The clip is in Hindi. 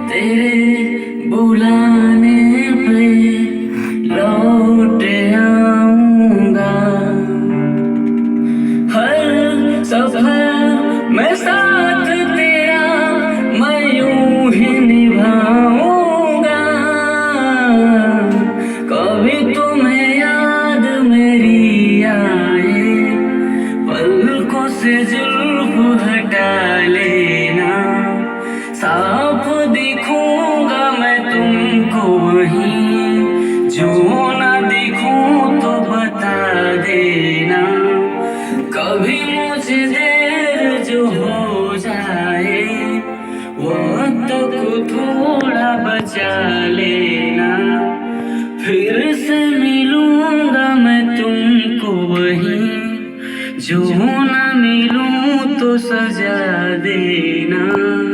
तेरे बुलाने पे लौट आऊंगा। हर सफर में साथ तेरा मैं यूं ही निभाऊंगा। कभी तुम्हें याद मेरी आए, पलकों से जुल्फ हटा लेना। साफ दिखूंगा मैं तुमको वहीं, जो ना दिखूं तो बता देना। कभी मुझे देर जो हो जाए, वक्त को थोड़ा बचा लेना। फिर से मिलूंगा मैं तुमको वहीं, जो ना मिलूं तो सजा देना।